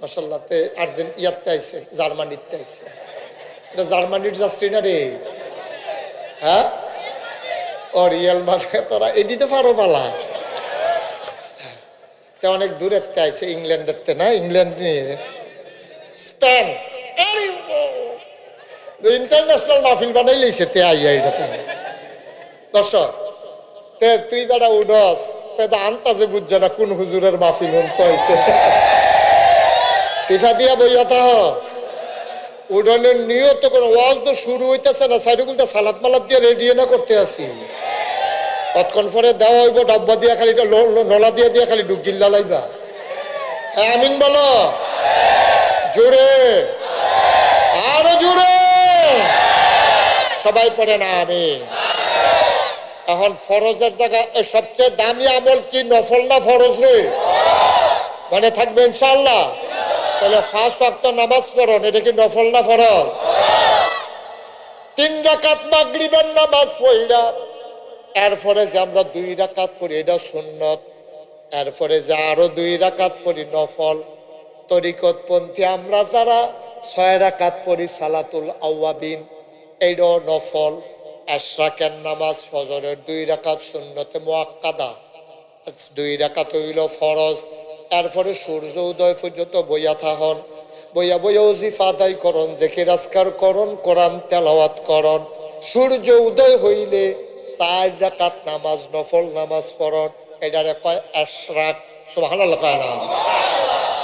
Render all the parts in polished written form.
মাশাআল্লাহ। তে ইয়াতে আইছে, জার্মানিতে আইছে। এটা জার্মানির যাত্রী না রে? হ্যাঁ, ও রিয়েল মাঠে তোরা এডিতে পারো পালা। তে অনেক দূরের তে আইছে, ইংল্যান্ডের তে না, ইংল্যান্ড স্পেন। ইন্টারন্যাশনাল মাহফিল বানাই লইছে তে আইয়া এটাতে। দর্শক, তে তুই বেটা উডস, তে তো আন্তাজে বুঝছে না কোন হুজুরের মাহফিল হতে হয়েছে। সিফা দিয়া বইয়া তা উডনের নিয়ত করে ওয়াজ তো শুরু হইতেছে না, সাইডুগুলতে সালাত মালাত দিয়ে রেডি না করতে আসি। কতক্ষণ পরে দেওয়া হইব ডাব্বা দিয়া, খালি নলা দিয়া দিয়া খালি ডুকিল্লা লাইবা। আমিন বলো জোরে, আরো জোরে সবাই পড়ে না আমিন। এখন ফরজের জায়গায় সবচেয়ে দামি আমল কি, নফল না ফরজ রে? মানে থাকবে ইনশাআল্লাহ। তাহলে 5 ওয়াক্ত নামাজ পড়ুন, এটা কি নফল না ফরজ? 3 রাকাত মাগরিবের নামাজ পড়া, এরপরে যে আমরা 2 রাকাত পড়ি এটা সুন্নত, এরপরে যে আরো 2 রাকাত পড়ি নফল। তরিকতপন্থী আমরা যারা 6 রাকাত পড়ি সালাতুল আওয়াবিন, এইটাও নফল। এশরাকের নামাজ ফজরের 2 রাকাত সুন্নতে মুআক্কাদা, 2 রাকাত হইল ফরজ। এরপরে সূর্য উদয় পর্যন্ত বইয়া থাকুন, বইয়া বইয়া ওজিফা আদায় করুন, জিকির আজকার করুন, কোরআন তেলাওয়াত করুন। সূর্য উদয় হইলে 4 রাকাত নামাজ নফল নামাজ পড়ুন, এটারে কয় এশরাক। সুবহানাল্লাহ কয় না?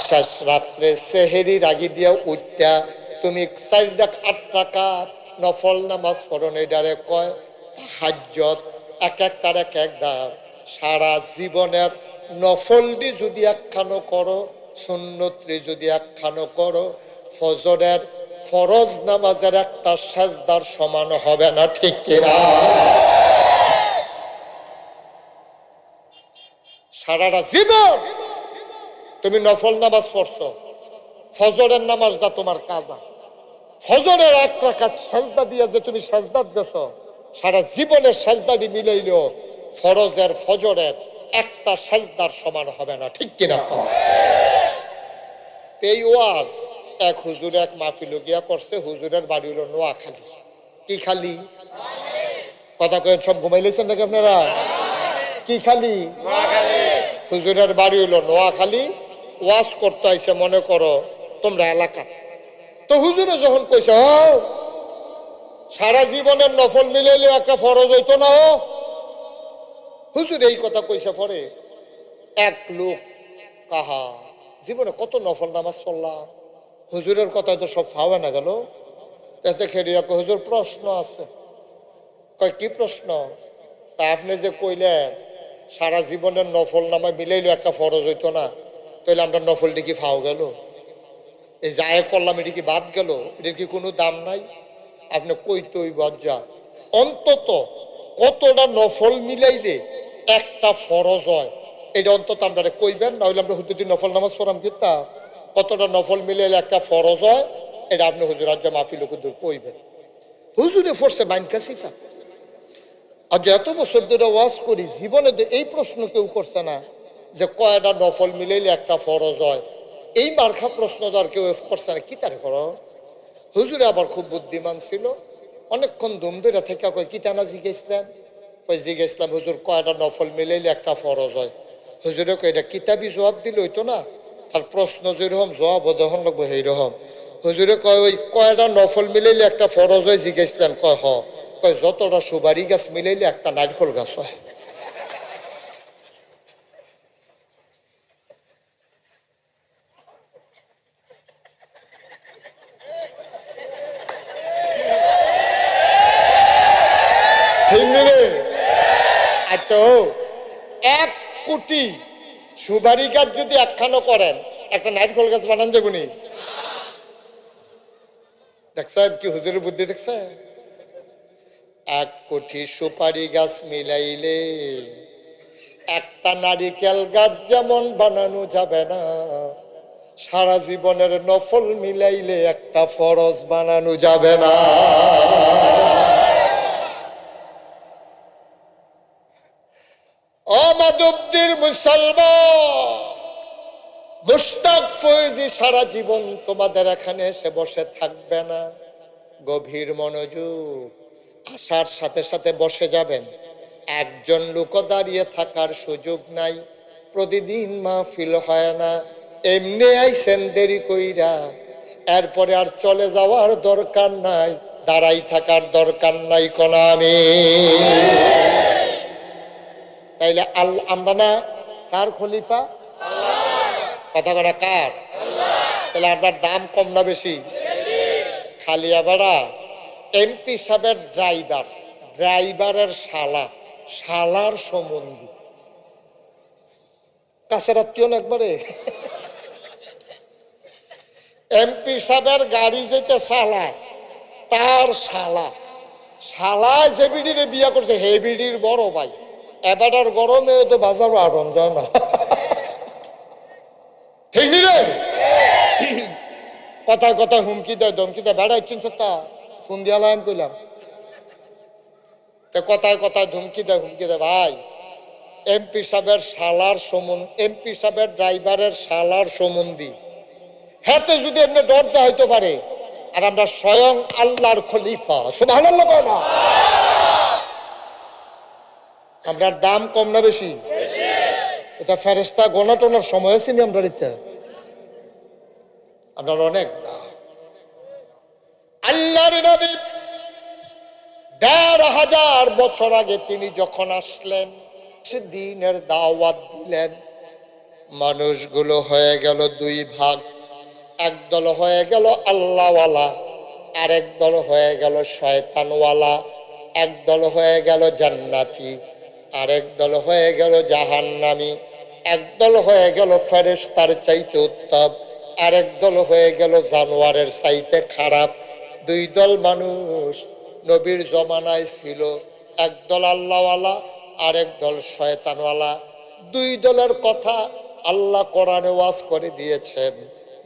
শেষ রাত্রে সেহেরির আগে দিয়া উঠটা তুমি 4 রাকাত 8 রাকাত নফল নামাজ পড়ুন, এটারে কয় তাহাজ্জুদ। এক একটার এক এক দাম। সারা জীবনের নফলটি যদি একখানো করো, সুন্নতটি যদি একখানো করো, ফজরের ফরজ নামাজের একটা সাজদার সমান হবে না, ঠিক কিনা? সারাটা জীবন তুমি নফল নামাজ পড়ছো, ফজরের নামাজটা তোমার কাজা, ফজরের 1 রাকাত সাজদা দিয়া যে তুমি সাজদাত গেছো, সারা জীবনের সাজদাটি মিলাইলেও ফরজের ফজরের একটা সাজদার সমান হবে না, ঠিক কিনা? এই ওয়াজ এক হুজুর এক মাহফিল গিয়া করছে। হুজুরের বাড়ি হলো নোয়াখালী। কি খালি? কথা কয়ে সব ঘুমাই লেছেন নাকি আপনারা? কি খালি? হুজুরের বাড়ি হলো নোয়াখালী। ওয়াজ করতে আইসে মনে করো তোমরা এলাকা। তো হুজুরে যখন কইছে সারা জীবনের নফল মিলাইলে একটা ফরজ হইতো না, হুজুর এই কথা কইছে পরে এক লোক কাহা জীবনে কত নফল নামাজ পড়লাম, হুজুরের কথা তো সব ফাওয়া না গেল। এতে খেরিয়া হুজুর প্রশ্ন আছে। কয় কি প্রশ্ন? তা আপনি যে কইলেন সারা জীবনের নফল নামাজ মিলাইলে একটা ফরজ হইতো না, তাহলে আমরা নফলটি কি ফাও গেল? এই যায় করলাম এটি কি বাদ গেল? এটির কি কোনো দাম নাই? আপনি কইতই বজ্জা অন্তত কতটা নফল মিলাইলে একটা ফরজ হয়, এটা অন্তত আমরা কইবেন, না হইলে আমরা হুজুর নফল নামাজ পড়াম কিতা কতটা নফল মিলাইলে একটা ফরজ হয়, এটা আপনি হুজুর আজ মাহফিল হুজুর কইবেন। হুজুরে ফোরছে মাইনকা সিফা। আজ এত বছর ধরে ওয়াজ করি, জীবনে এই প্রশ্ন কেউ করছে না যে কয়টা নফল মিলাইলে একটা ফরজ হয়। এই মার্খা প্রশ্ন আর কেউ করছে না। কি তারে করো? হুজুরে আবার খুব বুদ্ধিমান ছিল, অনেকক্ষণ দুম ধরে থেকে কয় কিতানা জিজ্ঞেসলাম, কই জিজ্ঞেসলাম হুজুর কয়টা নফল মিলাইলে একটা ফরজ হয়? হুজুরে কয় এটা কিতাবি জবাব দিলে হইতো না, তার প্রশ্ন যেরকম জবাব দহন লাগবো সেইরকম। হুজুরে কয় ওই কয়টা নফল মিলাইলে একটা ফরজ হয় জিজ্ঞেসলাম? কয় হ। কয় যতটা সুবারি গাছ মিলাইলে একটা নারকেল গাছ হয়। আচ্ছা, 1 কোটি সুপারি গাছ যদি একখানো করেন, একটা নারকেল গাছ বানান যাবনি? দেখছেন কি হুজুরের বুদ্ধি? দেখছেন? 1 কোটি সুপারি গাছ মিলাইলে একটা নারিকেল গাছ যেমন বানানো যাবে না, সারা জীবনের নফল মিলাইলে একটা ফরজ বানানো যাবে না। ও মাধবদীর মুসলমান, মুশতাক ফৈজি সারা জীবন তোমাদের এখানে এসে বসে থাকবে না। গভীর মনোযোগ, আসার সাথে সাথে বসে যাবেন। একজন লোকও দাঁড়িয়ে থাকার সুযোগ নাই। প্রতিদিন মাহফিল হয় না, এমনি আইছেন দেরি কইরা, এরপরে আর চলে যাওয়ার দরকার নাই, দাঁড়াই থাকার দরকার নাই কোন আমি। তাইলে আমরা না কার খলিফা? কথা বলা কার? তাহলে আপনার দাম কম না বেশি? খালিয়া বেড়া এমপি সাহেবের ড্রাইভার, ড্রাইভারের শালা, শালার সম্বন্ধী, কাছের আত্মীয় না একবারে। এমপি সাহেবের গাড়ি যেতে চালায় তার শালা, শালা যে বিডিরে বিয়া করছে হে বিডির বড় ভাই। এবারের গরমে তো বাজার আড়ন যায় না, ঠিক নি রে? কথায় কথায় হুমকি দেয়, ধমকি দেয়। বেড়া ইচ্ছেন সত্তা ফোন দিয়া লাইম কইলাম, কথায় কথায় ধমকি দেয়, হুমকি দেয়। ভাই এমপি সাহেবের শালার সম্বন্ধ, এমপি সাহেবের ড্রাইভারের শালার সম্বন্ধী, হাতে যদি এমনি ডর দেওয়া হইতে পারে, আর আমরা স্বয়ং আল্লাহর খলিফা, সুবহানাল্লাহ কয় না? আপনার দাম কম না বেশি? এটা ফেরেশতা গোনা টোনার সময় আছে নি আমরা দিতে? আপনার অনেক দাম। আল্লাহর নবী ১৫০০ বছর আগে তিনি যখন আসলেন, সে দ্বীনের দাওয়াত দিলেন। মানুষগুলো হয়ে গেল দুই ভাগ, একদল হয়ে গেল আল্লাহওয়ালা, আরেক দল হয়ে গেল শয়তানওয়ালা, একদল হয়ে গেল জান্নাতি, আরেক দল হয়ে গেল জাহান্নামী, একদল হয়ে গেল ফেরেশতার চাইতে উত্তম, আরেক দল হয়ে গেল জানোয়ারের চাইতে খারাপ। দুই দল মানুষ নবীর জমানায় ছিল, একদল আল্লাহওয়ালা, আরেক দল শয়তানওয়ালা। দুই দলের কথা আল্লাহ কোরআনে ওয়াজ করে দিয়েছেন।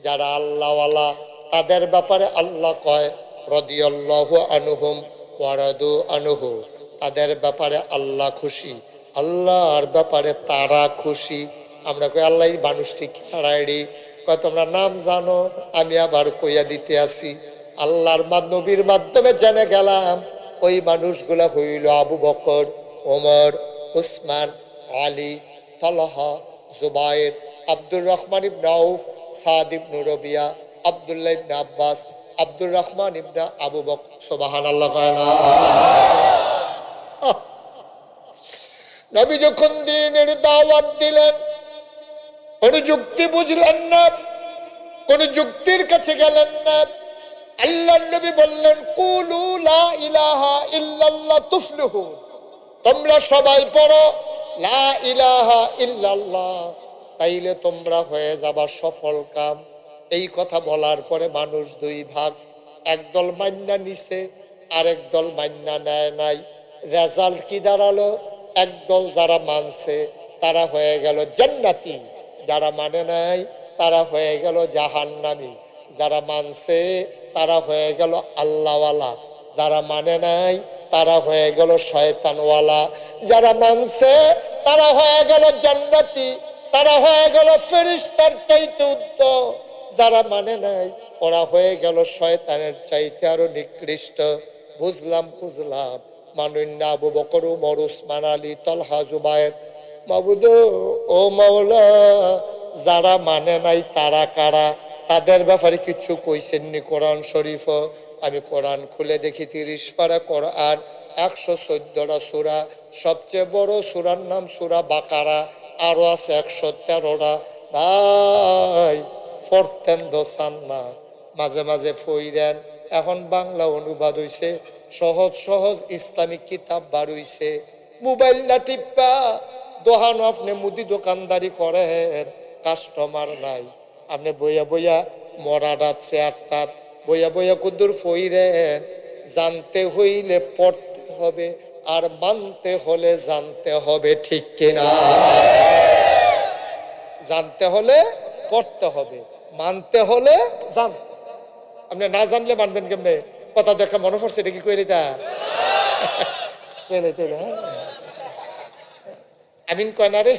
যারা আল্লাহওয়ালা তাদের ব্যাপারে আল্লাহ কয় রাদিয়াল্লাহু আনহুম ওয়া রাদু আনহু, তাদের ব্যাপারে আল্লাহ খুশি, আল্লাহর ব্যাপারে তারা খুশি। আমরা কই আল্লাহ এই মানুষটি খেড়াইড়ি, কয় তোমরা নাম জানো, আমি আবার কইয়া দিতে আসি। আল্লাহর নবীর মাধ্যমে জেনে গেলাম ওই মানুষগুলা হইল আবু বকর, ওমর, উসমান, আলী, তালহা, জুবাইর, আব্দুর রহমান ইবনে আউফ, সাদ ইবনে রবিয়া, আব্দুল্লাহ ইবনে আব্বাস, আব্দুর রহমান ইবনে আবু বকর। সুবহানাল্লাহ কয় না? নবী যখন দ্বীনের দাওয়াত দিলেন, কোন যুক্তি বুঝলেন না, কোন যুক্তির কাছে গেলেন না। আল্লাহ নবী বললেন কুলু লা ইলাহা ইল্লাল্লাহ তুফলিহুন, তোমরা সবাই পড়ো লা ইলাহা ইল্লাল্লাহ, তাইলে তোমরা হয়ে যাবা সফল কাম। এই কথা বলার পরে মানুষ দুই ভাগ, একদল মান্না নিছে, আরেক দল মান্না নেয় নাই। রেজাল্ট কি দাঁড়ালো? একদল যারা মানছে তারা হয়ে গেল জান্নাতি, যারা মানে নাই তারা হয়ে গেল জাহান্নামী। যারা মানছে তারা হয়ে গেল আল্লাহওয়ালা, যারা মানে নাই তারা হয়ে গেল শয়তানওয়ালা। যারা মানছে তারা হয়ে গেল জান্নাতি, তারা হয়ে গেল ফেরেশতার চাইতে উত্তম। যারা মানে নাই ওরা হয়ে গেল শয়তানের চাইতে আরো নিকৃষ্ট। বুঝলাম মানুষ না আবু বকর, ওমর, উসমান, আলী, তালহা, জুবায়ের। মাবুদ ও মাওলা, যারা মানে নাই তারা কারা? তাদের ব্যাপারে কিছু কইছেননি কোরআন শরীফ? আমি কোরআন খুলে দেখি 30 পারা কোরআন, 114টা সূরা। সবচেয়ে বড় সূরার নাম সূরা বাকারা, আরো আছে 113টা। ভাই পড়তেন দোসান না, মাঝে মাঝে ফইরেন। এখন বাংলা অনুবাদ হইছে, সহজ সহজ ইসলামিক কিতাব বার হইছে। মোবাইল না টিপা দোহানো, আপনি মুদি দোকানদারি করেন, কাস্টমার নাই, আপনি বইয়া বইয়া মরাডাত চেয়ারটাত বইয়া বইয়া কুদ্দুর ফইরেন। জানতে হইলে পড়তে হবে, আর মানতে হলে জানতে হবে, ঠিক কিনা? জানতে হলে পড়তে হবে, মানতে হলে জান। আপনি না জানলে মানবেন কেমনে? কথা দেখা মনে পড়ছে, এটা কি কইলি তা আমিন কয় না রে?